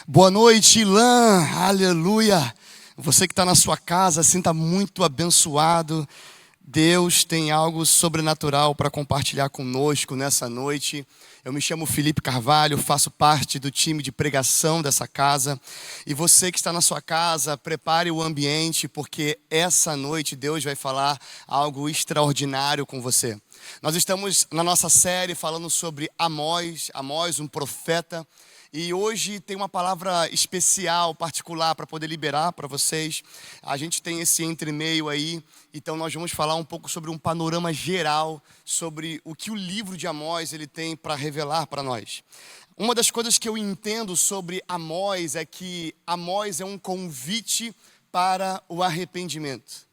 Boa noite, Ilan, aleluia. Você que está na sua casa, sinta muito abençoado. Deus tem algo sobrenatural para compartilhar conosco nessa noite. Eu me chamo Felipe Carvalho, faço parte do time de pregação dessa casa. E você que está na sua casa, prepare o ambiente, porque essa noite Deus vai falar algo extraordinário com você. Nós estamos na nossa série falando sobre Amós, um profeta. E hoje tem uma palavra especial, particular, para poder liberar para vocês. A gente tem esse entremeio aí, então nós vamos falar um pouco sobre um panorama geral, sobre o que o livro de Amós ele tem para revelar para nós. Uma das coisas que eu entendo sobre Amós é que Amós é um convite para o arrependimento.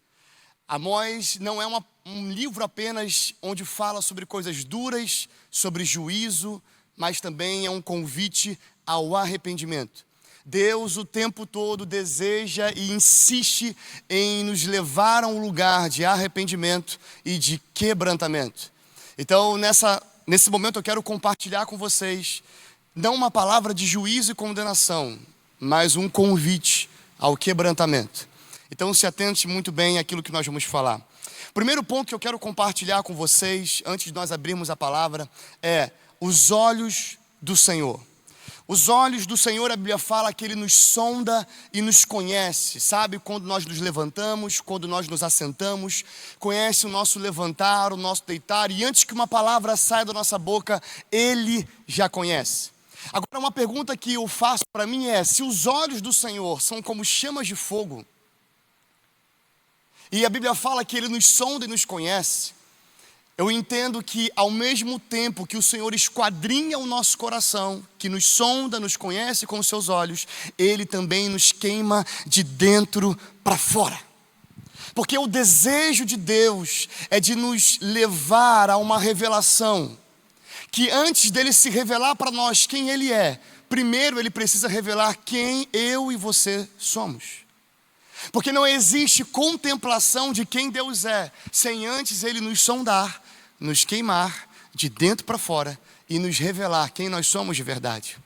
Amós não é um livro apenas onde fala sobre coisas duras, sobre juízo, mas também é um convite ao arrependimento. Deus o tempo todo deseja e insiste em nos levar a um lugar de arrependimento e de quebrantamento. Então, nesse momento eu quero compartilhar com vocês, não uma palavra de juízo e condenação, mas um convite ao quebrantamento. Então, se atente muito bem àquilo que nós vamos falar. O primeiro ponto que eu quero compartilhar com vocês, antes de nós abrirmos a palavra, é os olhos do Senhor. Os olhos do Senhor, a Bíblia fala que Ele nos sonda e nos conhece. Sabe quando nós nos levantamos, quando nós nos assentamos, conhece o nosso levantar, o nosso deitar. E antes que uma palavra saia da nossa boca, Ele já conhece. Agora uma pergunta que eu faço para mim é, se os olhos do Senhor são como chamas de fogo, e a Bíblia fala que Ele nos sonda e nos conhece, eu entendo que ao mesmo tempo que o Senhor esquadrinha o nosso coração, que nos sonda, nos conhece com os seus olhos, Ele também nos queima de dentro para fora. Porque o desejo de Deus é de nos levar a uma revelação, que antes dele se revelar para nós quem Ele é, primeiro Ele precisa revelar quem eu e você somos. Porque não existe contemplação de quem Deus é, sem antes Ele nos sondar, nos queimar de dentro para fora e nos revelar quem nós somos de verdade.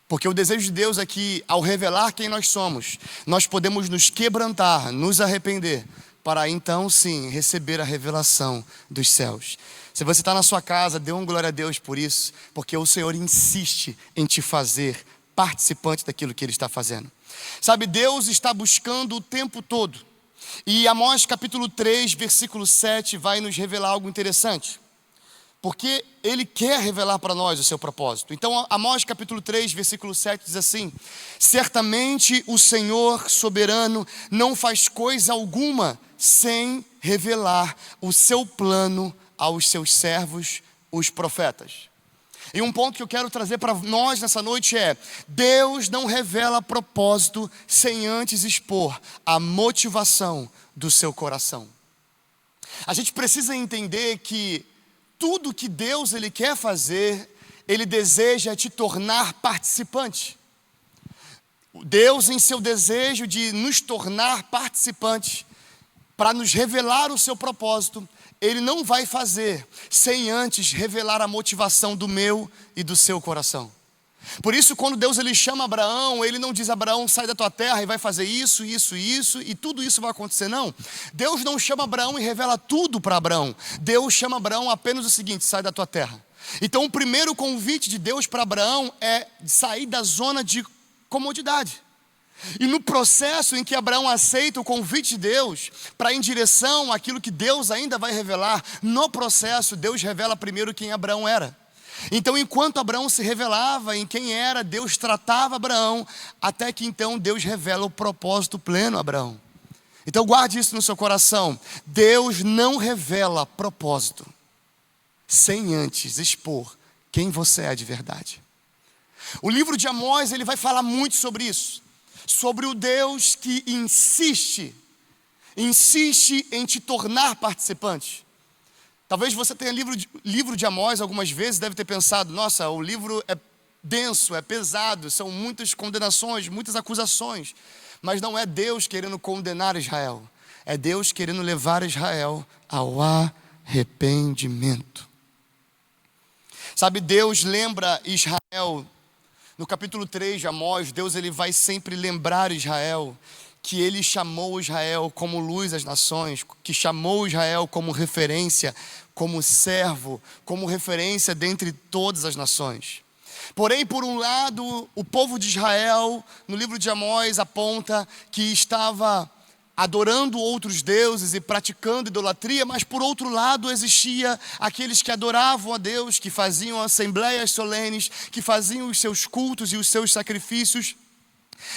Porque o desejo de Deus é que, ao revelar quem nós somos, nós podemos nos quebrantar, nos arrepender, para então sim receber a revelação dos céus. Se você está na sua casa, dê uma glória a Deus por isso, porque o Senhor insiste em te fazer participante daquilo que Ele está fazendo. Sabe, Deus está buscando o tempo todo. E Amós capítulo 3, versículo 7 vai nos revelar algo interessante. Porque Ele quer revelar para nós o seu propósito. Então Amós capítulo 3, versículo 7 diz assim: certamente o Senhor soberano não faz coisa alguma sem revelar o seu plano aos seus servos, os profetas. E um ponto que eu quero trazer para nós nessa noite é: Deus não revela propósito sem antes expor a motivação do seu coração. A gente precisa entender que tudo que Deus Ele quer fazer, Ele deseja te tornar participante. Deus, em seu desejo de nos tornar participantes, para nos revelar o seu propósito, Ele não vai fazer sem antes revelar a motivação do meu e do seu coração. Por isso, quando Deus Ele chama Abraão, Ele não diz: Abraão, sai da tua terra e vai fazer isso, isso, isso, e tudo isso vai acontecer. Não, Deus não chama Abraão e revela tudo para Abraão. Deus chama Abraão apenas o seguinte: sai da tua terra. Então o primeiro convite de Deus para Abraão é sair da zona de comodidade. E no processo em que Abraão aceita o convite de Deus para ir em direção àquilo que Deus ainda vai revelar, no processo Deus revela primeiro quem Abraão era. Então enquanto Abraão se revelava em quem era, Deus tratava Abraão, até que então Deus revela o propósito pleno a Abraão. Então guarde isso no seu coração: Deus não revela propósito sem antes expor quem você é de verdade. O livro de Amós ele vai falar muito sobre isso. Sobre o Deus que insiste em te tornar participante. Talvez você tenha livro de Amós algumas vezes, deve ter pensado: nossa, o livro é denso, é pesado, são muitas condenações, muitas acusações. Mas não é Deus querendo condenar Israel, é Deus querendo levar Israel ao arrependimento. Sabe, Deus lembra Israel No capítulo 3 de Amós, Deus ele vai sempre lembrar Israel que ele chamou Israel como luz às nações, que chamou Israel como referência, como servo, como referência dentre todas as nações. Porém, por um lado, o povo de Israel, no livro de Amós, aponta que estava adorando outros deuses e praticando idolatria, mas por outro lado existia aqueles que adoravam a Deus, que faziam assembleias solenes, que faziam os seus cultos e os seus sacrifícios.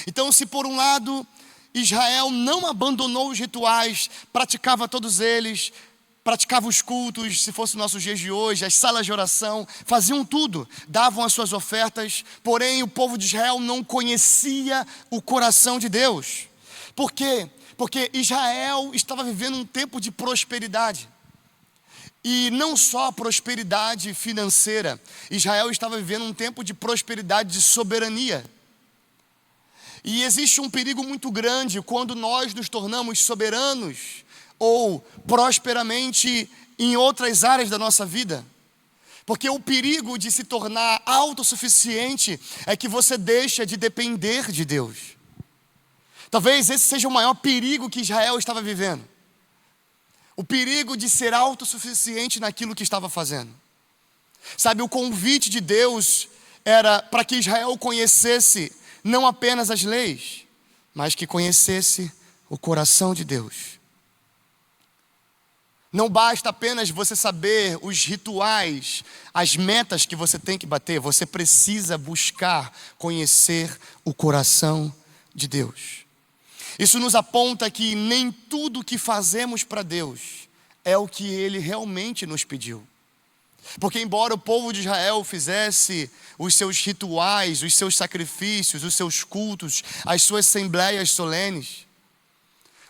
Então, se por um lado Israel não abandonou os rituais, praticava todos eles, praticava os cultos, se fosse nossos dias de hoje, as salas de oração, faziam tudo, davam as suas ofertas, porém o povo de Israel não conhecia o coração de Deus. Por quê? Porque Israel estava vivendo um tempo de prosperidade. E não só prosperidade financeira. Israel estava vivendo um tempo de prosperidade, de soberania. E existe um perigo muito grande quando nós nos tornamos soberanos ou prosperamente em outras áreas da nossa vida. Porque o perigo de se tornar autossuficiente é que você deixa de depender de Deus. Talvez esse seja o maior perigo que Israel estava vivendo. O perigo de ser autossuficiente naquilo que estava fazendo. Sabe, o convite de Deus era para que Israel conhecesse não apenas as leis, mas que conhecesse o coração de Deus. Não basta apenas você saber os rituais, as metas que você tem que bater. Você precisa buscar conhecer o coração de Deus. Isso nos aponta que nem tudo que fazemos para Deus é o que Ele realmente nos pediu. Porque embora o povo de Israel fizesse os seus rituais, os seus sacrifícios, os seus cultos, as suas assembleias solenes,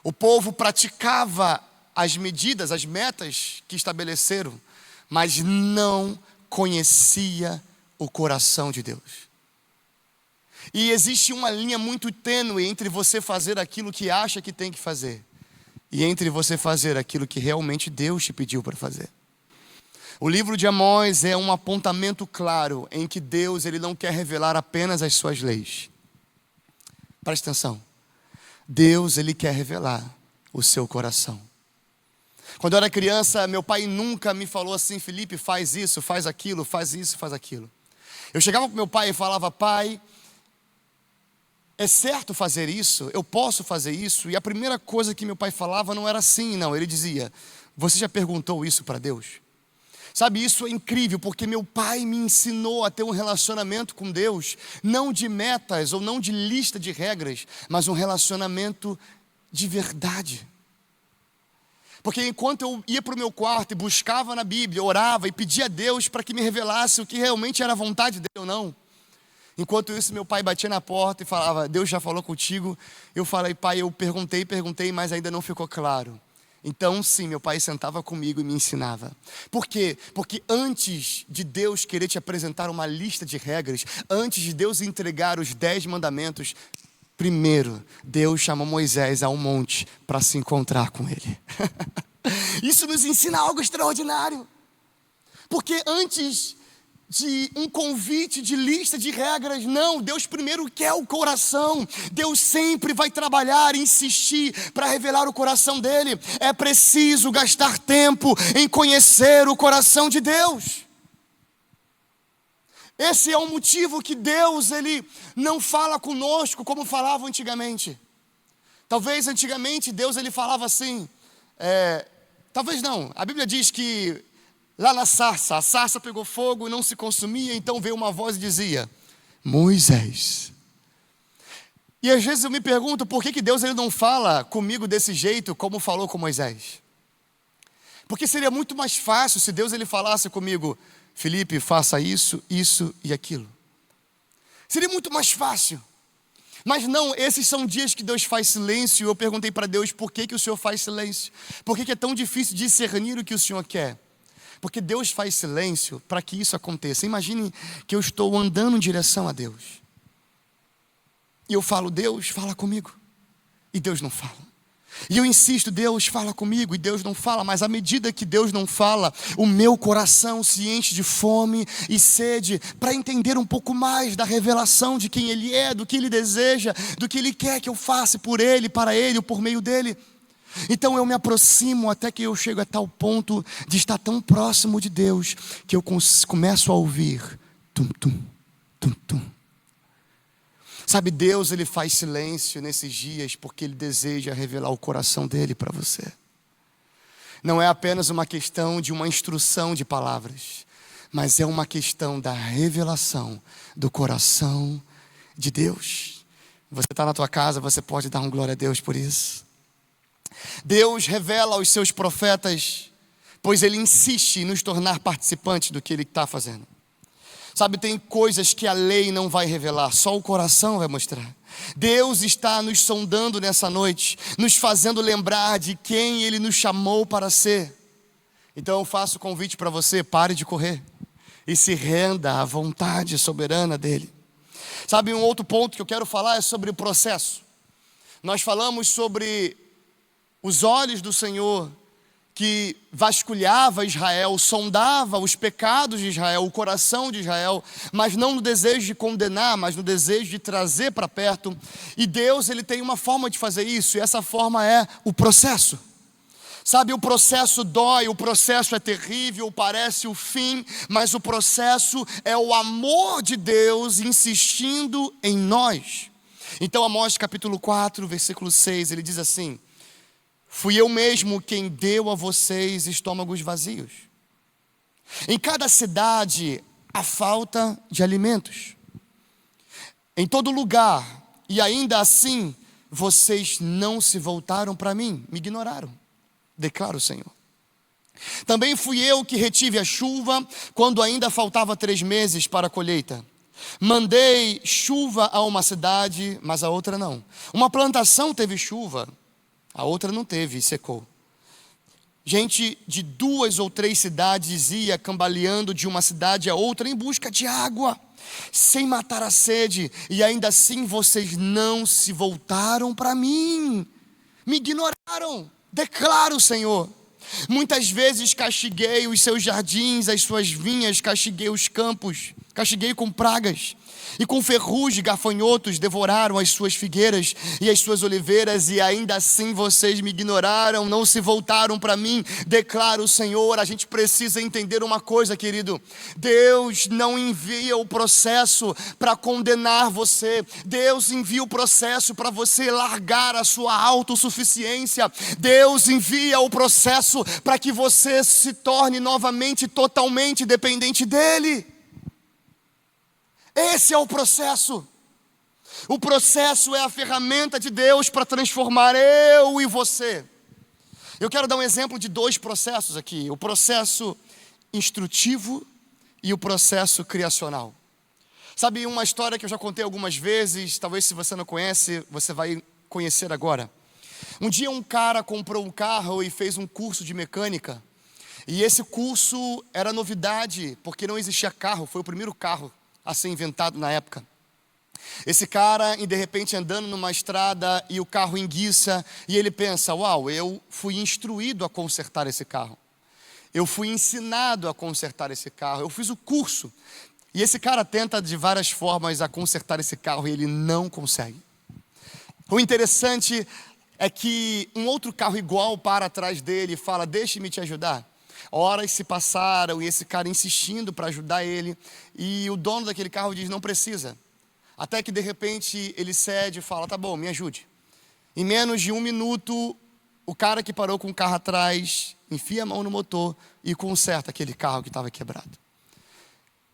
o povo praticava as medidas, as metas que estabeleceram, mas não conhecia o coração de Deus. E existe uma linha muito tênue entre você fazer aquilo que acha que tem que fazer e entre você fazer aquilo que realmente Deus te pediu para fazer. O livro de Amós é um apontamento claro em que Deus ele não quer revelar apenas as suas leis. Presta atenção. Deus ele quer revelar o seu coração. Quando eu era criança, meu pai nunca me falou assim: Felipe, faz isso, faz aquilo, faz isso, faz aquilo. Eu chegava com meu pai e falava: pai, é certo fazer isso? Eu posso fazer isso? E a primeira coisa que meu pai falava não era assim, não. Ele dizia: você já perguntou isso para Deus? Sabe, isso é incrível, porque meu pai me ensinou a ter um relacionamento com Deus, não de metas ou não de lista de regras, mas um relacionamento de verdade. Porque enquanto eu ia para o meu quarto e buscava na Bíblia, orava e pedia a Deus para que me revelasse o que realmente era a vontade dele ou não. Enquanto isso, meu pai batia na porta e falava: Deus já falou contigo? Eu falei: pai, eu perguntei, mas ainda não ficou claro. Então sim, meu pai sentava comigo e me ensinava. Por quê? Porque antes de Deus querer te apresentar uma lista de regras, antes de Deus entregar os 10 mandamentos, primeiro Deus chamou Moisés a um monte para se encontrar com ele. Isso nos ensina algo extraordinário. Porque antes de um convite de lista de regras, não, Deus primeiro quer o coração. Deus sempre vai trabalhar, insistir para revelar o coração dele. É preciso gastar tempo em conhecer o coração de Deus. Esse é o motivo que Deus ele não fala conosco como falava antigamente. Talvez antigamente Deus ele falava assim, talvez não, a Bíblia diz que lá na sarça, a sarça pegou fogo e não se consumia, então veio uma voz e dizia: Moisés. E às vezes eu me pergunto, por que Deus ele não fala comigo desse jeito como falou com Moisés? Porque seria muito mais fácil se Deus ele falasse comigo: Felipe, faça isso, isso e aquilo. Seria muito mais fácil. Mas não, esses são dias que Deus faz silêncio. Eu perguntei para Deus: por que o Senhor faz silêncio? Por que é tão difícil discernir o que o Senhor quer? Porque Deus faz silêncio para que isso aconteça. Imagine que eu estou andando em direção a Deus. E eu falo: Deus, fala comigo. E Deus não fala. E eu insisto, Deus fala comigo, e Deus não fala, mas à medida que Deus não fala, o meu coração se enche de fome e sede para entender um pouco mais da revelação de quem Ele é, do que Ele deseja, do que Ele quer que eu faça por Ele, para Ele ou por meio dEle. Então eu me aproximo até que eu chego a tal ponto de estar tão próximo de Deus, que eu começo a ouvir tum, tum, tum, tum. Sabe, Deus, Ele faz silêncio nesses dias porque Ele deseja revelar o coração dEle para você. Não é apenas uma questão de uma instrução de palavras, mas é uma questão da revelação do coração de Deus. Você está na tua casa, você pode dar um glória a Deus por isso. Deus revela aos seus profetas, pois Ele insiste em nos tornar participantes do que Ele está fazendo. Sabe, tem coisas que a lei não vai revelar, só o coração vai mostrar. Deus está nos sondando nessa noite, nos fazendo lembrar de quem Ele nos chamou para ser. Então eu faço o convite para você, pare de correr e se renda à vontade soberana dEle. Sabe, um outro ponto que eu quero falar é sobre o processo. Nós falamos sobre os olhos do Senhor que vasculhava Israel, sondava os pecados de Israel, o coração de Israel, mas não no desejo de condenar, mas no desejo de trazer para perto. E Deus, Ele tem uma forma de fazer isso, e essa forma é o processo. Sabe, o processo dói, o processo é terrível, parece o fim, mas o processo é o amor de Deus insistindo em nós. Então Amós capítulo 4, versículo 6, ele diz assim: fui eu mesmo quem deu a vocês estômagos vazios. Em cada cidade há falta de alimentos. Em todo lugar, e ainda assim, vocês não se voltaram para mim, me ignoraram, declara o Senhor. Também fui eu que retive a chuva quando ainda faltava 3 meses para a colheita. Mandei chuva a uma cidade, mas a outra não. Uma plantação teve chuva, a outra não teve e secou. Gente de 2 ou 3 cidades ia cambaleando de uma cidade a outra em busca de água, sem matar a sede, e ainda assim vocês não se voltaram para mim, me ignoraram, declara o Senhor. Muitas vezes castiguei os seus jardins, as suas vinhas, castiguei os campos, castiguei com pragas, e com ferrugem gafanhotos devoraram as suas figueiras e as suas oliveiras, e ainda assim vocês me ignoraram, não se voltaram para mim, declara o Senhor. A gente precisa entender uma coisa, querido: Deus não envia o processo para condenar você, Deus envia o processo para você largar a sua autossuficiência, Deus envia o processo para que você se torne novamente totalmente dependente dEle. Esse é o processo. O processo é a ferramenta de Deus para transformar eu e você. Eu quero dar um exemplo de 2 processos aqui: o processo instrutivo e o processo criacional. Sabe, uma história que eu já contei algumas vezes, talvez se você não conhece, você vai conhecer agora. Um dia um cara comprou um carro e fez um curso de mecânica, e esse curso era novidade, porque não existia carro, foi o primeiro carro a ser inventado na época. Esse cara, e de repente andando numa estrada e o carro enguiça, e ele pensa: uau, eu fui instruído a consertar esse carro, eu fui ensinado a consertar esse carro, eu fiz o curso. E esse cara tenta de várias formas a consertar esse carro e ele não consegue. O interessante é que um outro carro igual para atrás dele e fala: deixe-me te ajudar. Horas se passaram e esse cara insistindo para ajudar ele, e o dono daquele carro diz: não precisa. Até que de repente ele cede e fala: tá bom, me ajude. Em menos de 1 minuto, o cara que parou com o carro atrás enfia a mão no motor e conserta aquele carro que estava quebrado.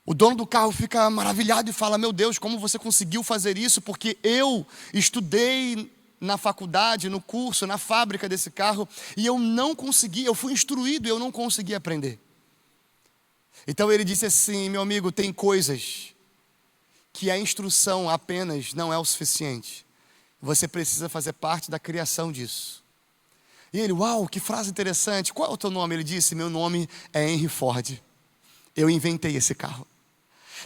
O dono do carro fica maravilhado e fala: meu Deus, como você conseguiu fazer isso? Porque eu estudei na faculdade, no curso, na fábrica desse carro, e eu não consegui, eu fui instruído e eu não consegui aprender. Então ele disse assim: meu amigo, tem coisas que a instrução apenas não é o suficiente, você precisa fazer parte da criação disso. E ele: uau, que frase interessante, qual é o teu nome? Ele disse: meu nome é Henry Ford, eu inventei esse carro.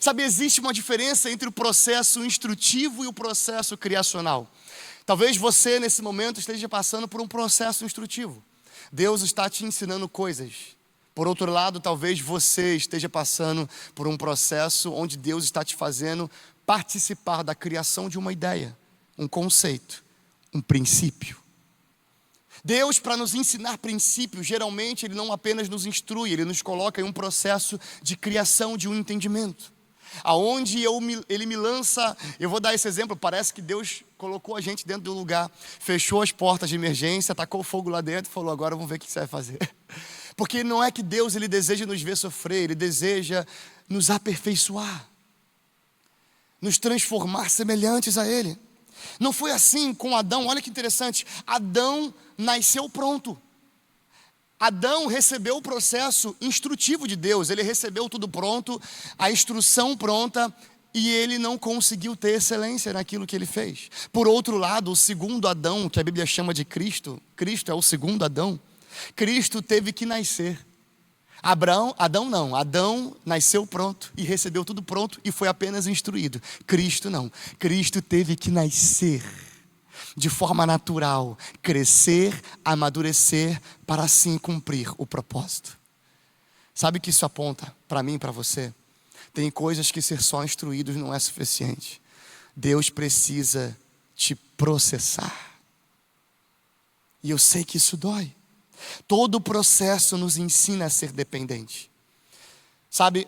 Sabe, existe uma diferença entre o processo instrutivo e o processo criacional. Talvez você, nesse momento, esteja passando por um processo instrutivo. Deus está te ensinando coisas. Por outro lado, talvez você esteja passando por um processo onde Deus está te fazendo participar da criação de uma ideia, um conceito, um princípio. Deus, para nos ensinar princípios, geralmente Ele não apenas nos instrui, Ele nos coloca em um processo de criação de um entendimento. Aonde Ele me lança, eu vou dar esse exemplo, parece que Deus colocou a gente dentro do lugar, fechou as portas de emergência, tacou fogo lá dentro e falou, agora vamos ver o que você vai fazer. Porque não é que Deus Ele deseja nos ver sofrer, Ele deseja nos aperfeiçoar, nos transformar semelhantes a Ele. Não foi assim com Adão, olha que interessante, Adão nasceu pronto. Adão recebeu o processo instrutivo de Deus, ele recebeu tudo pronto, a instrução pronta, e ele não conseguiu ter excelência naquilo que ele fez. Por outro lado, o segundo Adão, que a Bíblia chama de Cristo, Cristo é o segundo Adão, Cristo teve que nascer. Adão nasceu pronto e recebeu tudo pronto e foi apenas instruído. Cristo não, Cristo teve que nascer de forma natural, crescer, amadurecer, para assim cumprir o propósito. Sabe o que isso aponta para mim e para você? Tem coisas que ser só instruídos não é suficiente. Deus precisa te processar. E eu sei que isso dói. Todo o processo nos ensina a ser dependente. Sabe,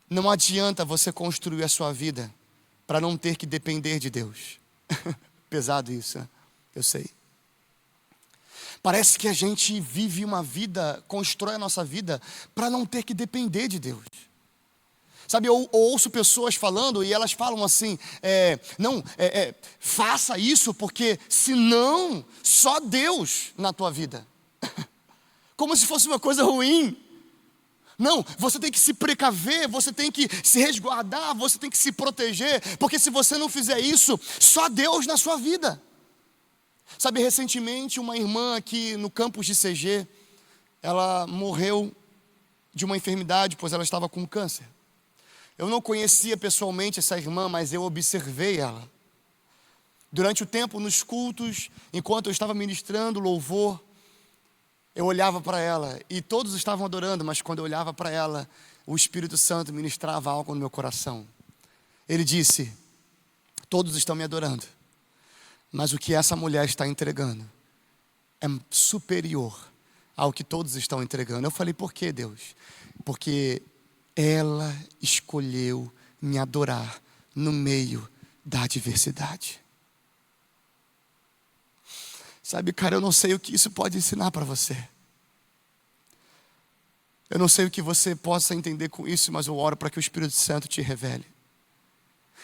não adianta você construir a sua vida para não ter que depender de Deus. Pesado isso, né? Eu sei. Parece que a gente vive uma vida, constrói a nossa vida para não ter que depender de Deus. Sabe, eu ouço pessoas falando e elas falam assim, faça isso porque senão só Deus na tua vida. Como se fosse uma coisa ruim. Não, você tem que se precaver, você tem que se resguardar, você tem que se proteger, porque se você não fizer isso, só Deus na sua vida. Sabe, recentemente uma irmã aqui no campus de CG, ela morreu de uma enfermidade, pois ela estava com câncer. Eu não conhecia pessoalmente essa irmã, mas eu observei ela. Durante o tempo nos cultos, enquanto eu estava ministrando louvor, eu olhava para ela e todos estavam adorando, mas quando eu olhava para ela, o Espírito Santo ministrava algo no meu coração. Ele disse, todos estão me adorando, mas o que essa mulher está entregando é superior ao que todos estão entregando. Eu falei, por que, Deus? Porque ela escolheu me adorar no meio da adversidade. Sabe, cara, eu não sei o que isso pode ensinar para você. Eu não sei o que você possa entender com isso, mas eu oro para que o Espírito Santo te revele.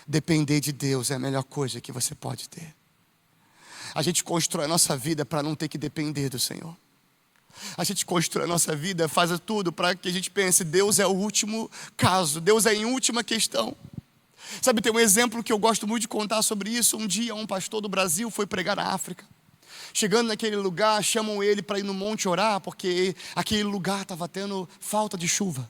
Depender de Deus é a melhor coisa que você pode ter. A gente constrói a nossa vida para não ter que depender do Senhor. A gente constrói a nossa vida, faz tudo para que a gente pense, Deus é o último caso, Deus é em última questão. Sabe, tem um exemplo que eu gosto muito de contar sobre isso. Um dia um pastor do Brasil foi pregar na África. Chegando naquele lugar, chamam ele para ir no monte orar, porque aquele lugar estava tendo falta de chuva.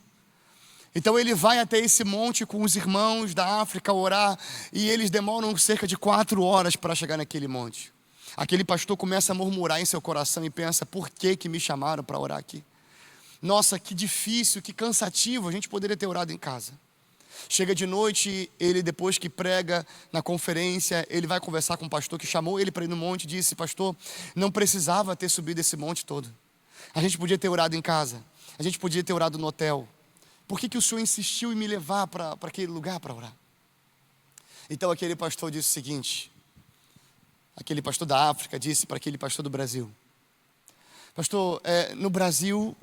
Então ele vai até esse monte com os irmãos da África orar, e eles demoram cerca de 4 horas para chegar naquele monte. Aquele pastor começa a murmurar em seu coração e pensa, por que me chamaram para orar aqui? Nossa, que difícil, que cansativo, a gente poderia ter orado em casa. Chega de noite, ele depois que prega na conferência, ele vai conversar com o pastor que chamou ele para ir no monte e disse, pastor, não precisava ter subido esse monte todo. A gente podia ter orado em casa, a gente podia ter orado no hotel. Por que o senhor insistiu em me levar para aquele lugar para orar? Então aquele pastor disse o seguinte, aquele pastor da África disse para aquele pastor do Brasil, pastor, no Brasil,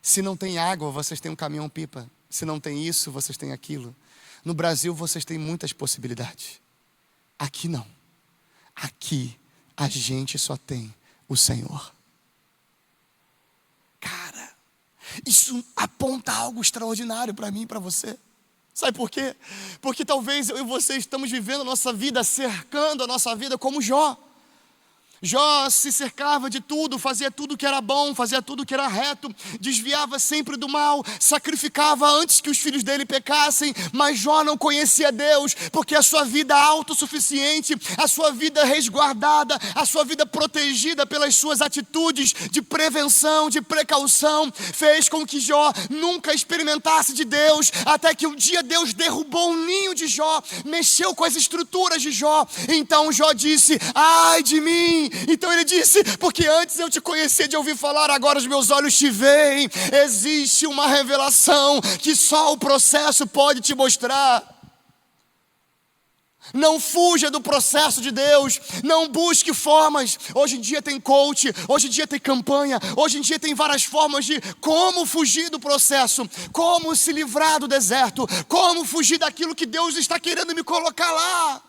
se não tem água, vocês têm um caminhão-pipa. Se não tem isso, vocês têm aquilo. No Brasil, vocês têm muitas possibilidades. Aqui não. Aqui, a gente só tem o Senhor. Cara, isso aponta algo extraordinário para mim e para você. Sabe por quê? Porque talvez eu e você estamos vivendo a nossa vida, cercando a nossa vida como Jó. Jó se cercava de tudo, fazia tudo que era bom, fazia tudo que era reto, desviava sempre do mal, sacrificava antes que os filhos dele pecassem, mas Jó não conhecia Deus, porque a sua vida autossuficiente, a sua vida resguardada, a sua vida protegida pelas suas atitudes de prevenção, de precaução, fez com que Jó nunca experimentasse de Deus, até que um dia Deus derrubou o ninho de Jó, mexeu com as estruturas de Jó. Então Jó disse: ai de mim. Então ele disse: porque antes eu te conhecia de ouvir falar, agora os meus olhos te veem. Existe uma revelação que só o processo pode te mostrar. Não fuja do processo de Deus, não busque formas. Hoje em dia tem coach, hoje em dia tem campanha, hoje em dia tem várias formas de como fugir do processo, como se livrar do deserto, como fugir daquilo que Deus está querendo me colocar lá.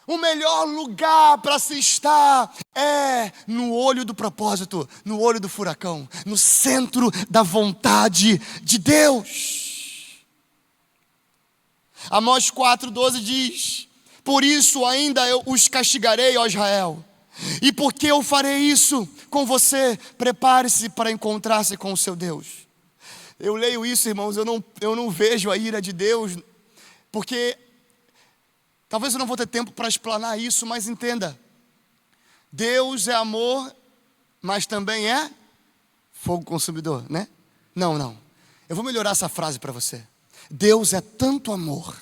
O melhor lugar para se estar é no olho do propósito, no olho do furacão, no centro da vontade de Deus. Amós 4,12 diz: por isso ainda eu os castigarei, ó Israel. E porque eu farei isso com você, prepare-se para encontrar-se com o seu Deus. Eu leio isso, irmãos, eu não vejo a ira de Deus, porque talvez eu não vou ter tempo para explanar isso, mas entenda. Deus é amor, mas também é fogo consumidor, né? Não. Eu vou melhorar essa frase para você. Deus é tanto amor,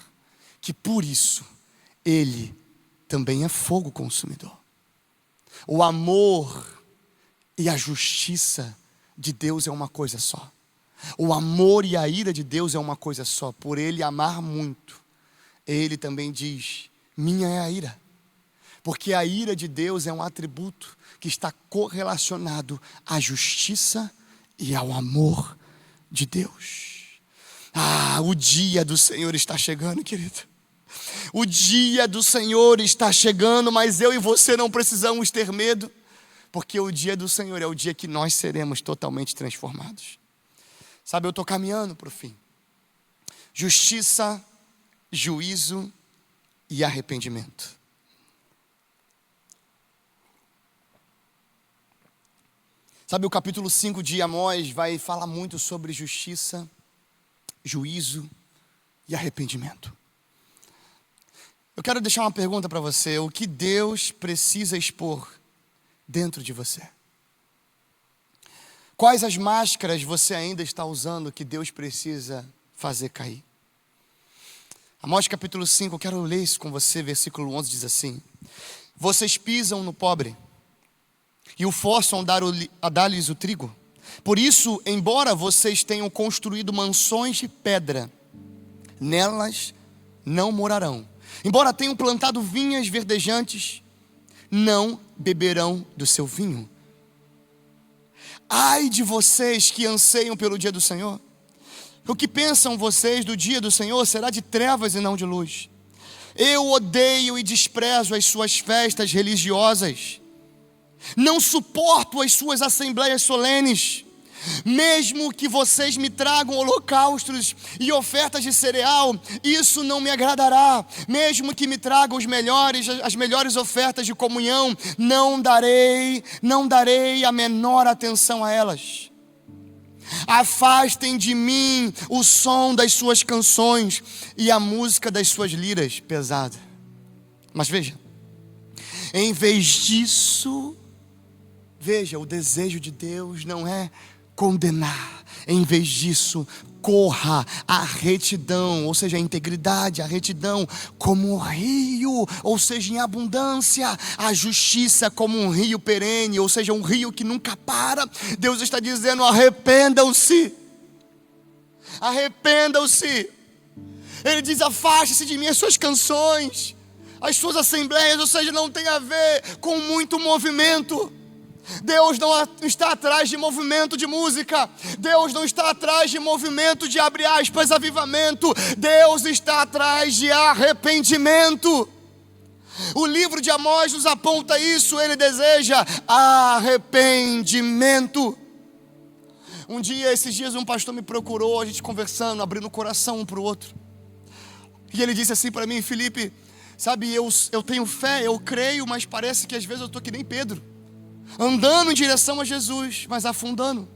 que por isso, Ele também é fogo consumidor. O amor e a justiça de Deus é uma coisa só. O amor e a ira de Deus é uma coisa só. Por Ele amar muito, Ele também diz: minha é a ira. Porque a ira de Deus é um atributo que está correlacionado à justiça e ao amor de Deus. O dia do Senhor está chegando, querido. O dia do Senhor está chegando, mas eu e você não precisamos ter medo, porque o dia do Senhor é o dia que nós seremos totalmente transformados. Sabe, eu estou caminhando para o fim. Justiça, juízo e arrependimento. Sabe, o capítulo 5 de Amós vai falar muito sobre justiça, juízo e arrependimento. Eu quero deixar uma pergunta para você: o que Deus precisa expor dentro de você? Quais as máscaras você ainda está usando que Deus precisa fazer cair? Amós capítulo 5, eu quero ler isso com você, versículo 11 diz assim: vocês pisam no pobre e o forçam a dar-lhes o trigo. Por isso, embora vocês tenham construído mansões de pedra, nelas não morarão. Embora tenham plantado vinhas verdejantes, não beberão do seu vinho. Ai de vocês que anseiam pelo dia do Senhor. O que pensam vocês do dia do Senhor será de trevas e não de luz. Eu odeio e desprezo as suas festas religiosas. Não suporto as suas assembleias solenes. Mesmo que vocês me tragam holocaustos e ofertas de cereal, isso não me agradará. Mesmo que me tragam as melhores ofertas de comunhão, não darei a menor atenção a elas. Afastem de mim o som das suas canções e a música das suas liras pesada. Mas veja, em vez disso, veja, o desejo de Deus não é condenar. Em vez disso, corra a retidão, ou seja, a integridade, a retidão como um rio, ou seja, em abundância, a justiça como um rio perene, ou seja, um rio que nunca para. Deus está dizendo: arrependam-se. Arrependam-se. Ele diz: afaste-se de mim as suas canções, as suas assembleias, ou seja, não tem a ver com muito movimento. Deus não está atrás de movimento de música. Deus não está atrás de movimento de, abre aspas, avivamento. Deus está atrás de arrependimento. O livro de Amós nos aponta isso. Ele deseja arrependimento. Um dia, esses dias, um pastor me procurou, a gente conversando, abrindo o coração um para o outro. E ele disse assim para mim: Felipe, Sabe, eu tenho fé, eu creio, mas parece que às vezes eu estou que nem Pedro, andando em direção a Jesus, mas afundando.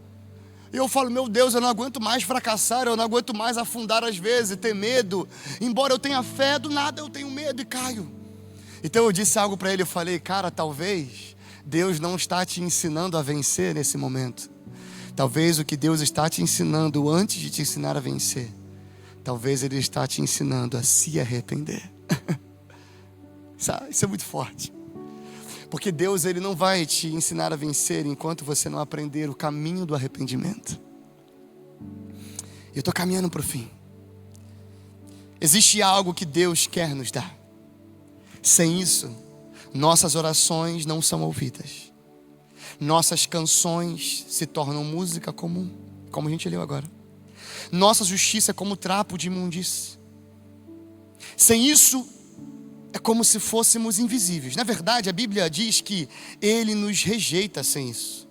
E eu falo, meu Deus, eu não aguento mais fracassar, eu não aguento mais afundar às vezes, ter medo. Embora eu tenha fé, do nada eu tenho medo e caio. Então eu disse algo para ele, eu falei, cara, talvez Deus não está te ensinando a vencer nesse momento. Talvez o que Deus está te ensinando antes de te ensinar a vencer, talvez Ele está te ensinando a se arrepender. Isso é muito forte. Porque Deus, Ele não vai te ensinar a vencer enquanto você não aprender o caminho do arrependimento. Eu estou caminhando para o fim. Existe algo que Deus quer nos dar. Sem isso, nossas orações não são ouvidas. Nossas canções se tornam música comum, como a gente leu agora. Nossa justiça é como trapo de imundície. Sem isso, é como se fôssemos invisíveis. Na verdade, a Bíblia diz que Ele nos rejeita sem isso.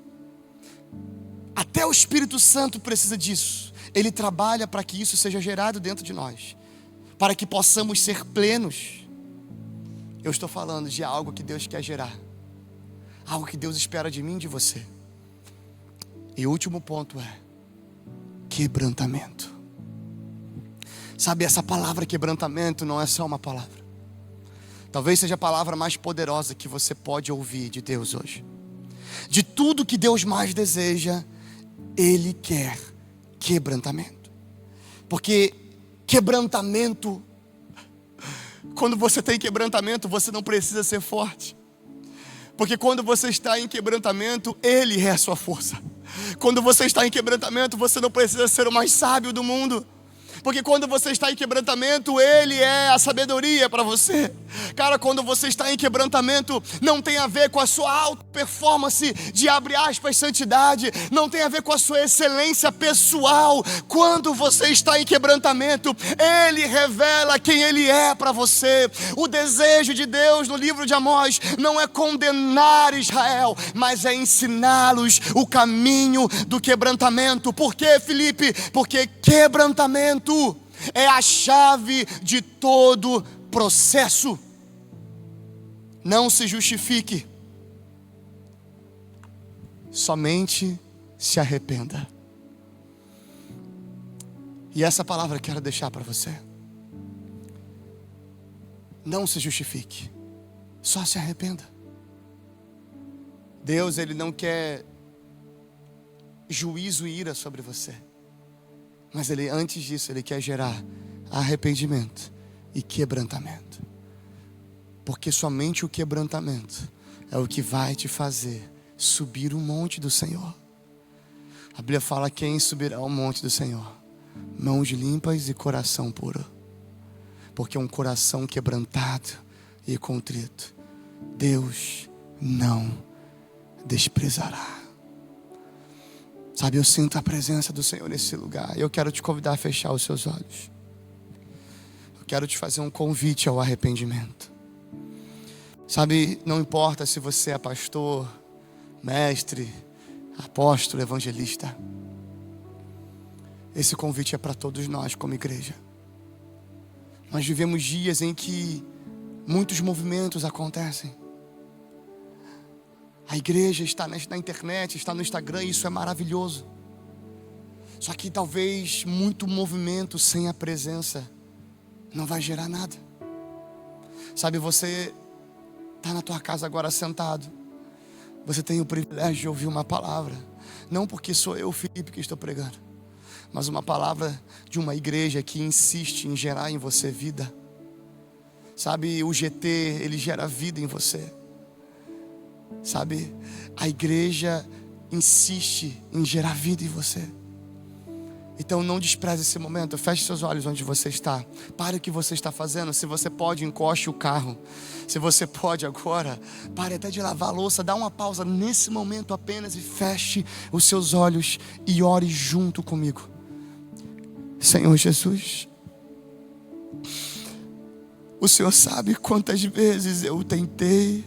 Até o Espírito Santo precisa disso. Ele trabalha para que isso seja gerado dentro de nós, para que possamos ser plenos. Eu estou falando de algo que Deus quer gerar, algo que Deus espera de mim e de você. E o último ponto é quebrantamento. Sabe, essa palavra quebrantamento não é só uma palavra. Talvez seja a palavra mais poderosa que você pode ouvir de Deus hoje. De tudo que Deus mais deseja, Ele quer quebrantamento. Porque quebrantamento, quando você tem quebrantamento, você não precisa ser forte. Porque quando você está em quebrantamento, Ele é a sua força. Quando você está em quebrantamento, você não precisa ser o mais sábio do mundo. Porque quando você está em quebrantamento, Ele é a sabedoria para você. Cara, quando você está em quebrantamento, não tem a ver com a sua alta performance de, abre aspas, santidade. Não tem a ver com a sua excelência pessoal. Quando você está em quebrantamento, Ele revela quem Ele é para você. O desejo de Deus no livro de Amós não é condenar Israel, mas é ensiná-los o caminho do quebrantamento. Por quê, Felipe? Porque quebrantamento é a chave de todo processo. Não se justifique, somente se arrependa. E essa palavra eu quero deixar para você. Não se justifique, só se arrependa. Deus, Ele não quer juízo e ira sobre você, mas Ele, antes disso, Ele quer gerar arrependimento e quebrantamento. Porque somente o quebrantamento é o que vai te fazer subir o monte do Senhor. A Bíblia fala: quem subirá ao monte do Senhor? Mãos limpas e coração puro. Porque um coração quebrantado e contrito, Deus não desprezará. Sabe, eu sinto a presença do Senhor nesse lugar. Eu quero te convidar a fechar os seus olhos. Eu quero te fazer um convite ao arrependimento. Sabe, não importa se você é pastor, mestre, apóstolo, evangelista. Esse convite é para todos nós como igreja. Nós vivemos dias em que muitos movimentos acontecem. A igreja está na internet, está no Instagram, e isso é maravilhoso. Só que talvez muito movimento sem a presença não vai gerar nada. Sabe, você está na tua casa agora sentado. Você tem o privilégio de ouvir uma palavra. Não porque sou eu, Felipe, que estou pregando, mas uma palavra de uma igreja que insiste em gerar em você vida. Sabe, o GT, ele gera vida em você. Sabe, a igreja insiste em gerar vida em você. Então não despreze esse momento. Feche seus olhos onde você está. Pare o que você está fazendo. Se você pode, encoste o carro. Se você pode agora, pare até de lavar a louça. Dá uma pausa nesse momento apenas e feche os seus olhos e ore junto comigo. Senhor Jesus, o Senhor sabe quantas vezes eu tentei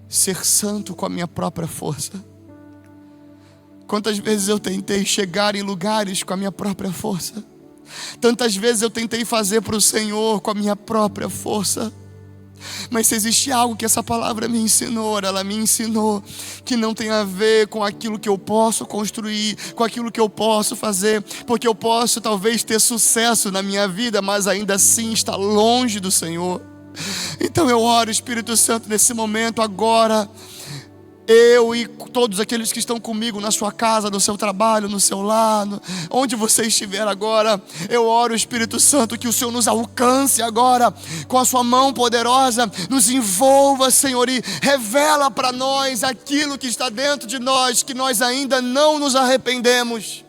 ser santo com a minha própria força. Quantas vezes eu tentei chegar em lugares com a minha própria força. Tantas vezes eu tentei fazer para o Senhor com a minha própria força. Mas se existe algo que essa palavra me ensinou, ela me ensinou que não tem a ver com aquilo que eu posso construir, com aquilo que eu posso fazer, porque eu posso talvez ter sucesso na minha vida, mas ainda assim estar longe do Senhor. Então eu oro, Espírito Santo, nesse momento agora, eu e todos aqueles que estão comigo na sua casa, no seu trabalho, no seu lar, onde você estiver agora, eu oro, Espírito Santo, que o Senhor nos alcance agora com a sua mão poderosa, nos envolva, Senhor, e revela para nós aquilo que está dentro de nós, que nós ainda não nos arrependemos.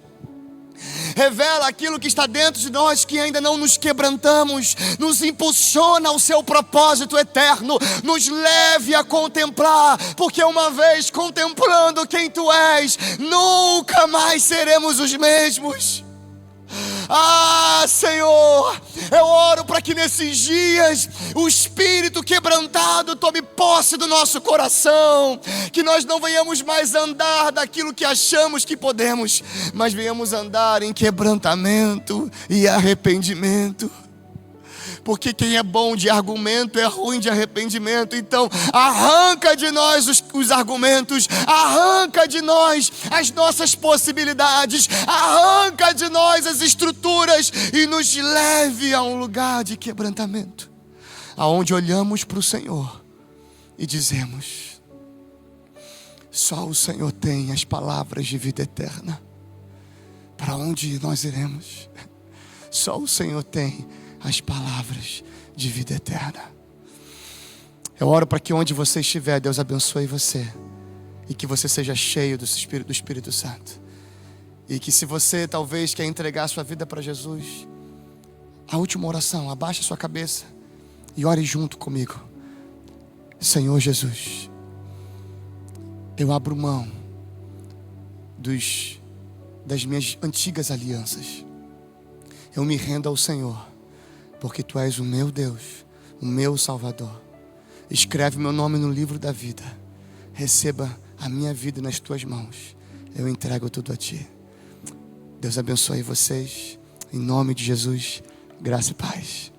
Revela aquilo que está dentro de nós, que ainda não nos quebrantamos. Nos impulsiona ao seu propósito eterno. Nos leve a contemplar, porque uma vez contemplando quem Tu és, nunca mais seremos os mesmos. Ah, Senhor, eu oro para que nesses dias o espírito quebrantado tome posse do nosso coração, que nós não venhamos mais andar daquilo que achamos que podemos, mas venhamos andar em quebrantamento e arrependimento. Porque quem é bom de argumento é ruim de arrependimento. Então arranca de nós os argumentos, arranca de nós as nossas possibilidades, arranca de nós as estruturas e nos leve a um lugar de quebrantamento, aonde olhamos para o Senhor e dizemos: só o Senhor tem as palavras de vida eterna. Para onde nós iremos? Só o Senhor tem as palavras de vida eterna. Eu oro para que onde você estiver, Deus abençoe você, e que você seja cheio do Espírito Santo. E que se você talvez quer entregar a sua vida para Jesus, a última oração, abaixe a sua cabeça e ore junto comigo. Senhor Jesus, eu abro mão das minhas antigas alianças. Eu me rendo ao Senhor, porque Tu és o meu Deus, o meu Salvador. Escreve meu nome no livro da vida. Receba a minha vida nas Tuas mãos. Eu entrego tudo a Ti. Deus abençoe vocês. Em nome de Jesus, graça e paz.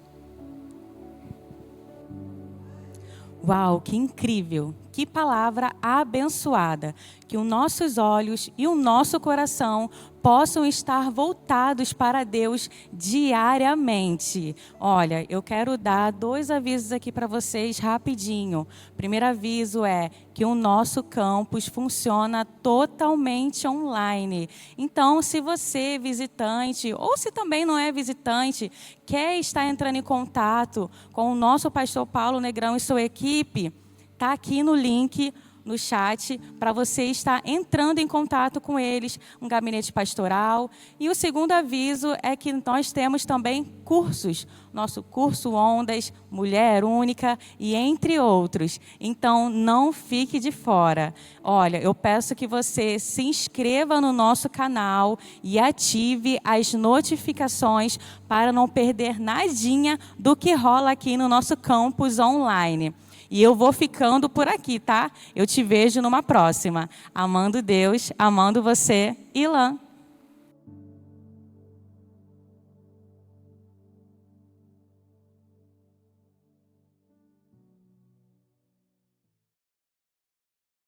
Uau, que incrível! Que palavra abençoada! Que os nossos olhos e o nosso coração possam estar voltados para Deus diariamente. Olha, eu quero dar 2 avisos aqui para vocês rapidinho. O primeiro aviso é que o nosso campus funciona totalmente online. Então, se você é visitante, ou se também não é visitante, quer estar entrando em contato com o nosso pastor Paulo Negrão e sua equipe, está aqui no link, no chat, para você estar entrando em contato com eles, um gabinete pastoral. E o segundo aviso é que nós temos também cursos, nosso curso Ondas, Mulher Única e entre outros. Então, não fique de fora. Olha, eu peço que você se inscreva no nosso canal e ative as notificações para não perder nadinha do que rola aqui no nosso campus online. E eu vou ficando por aqui, tá? Eu te vejo numa próxima. Amando Deus, amando você, Ilan.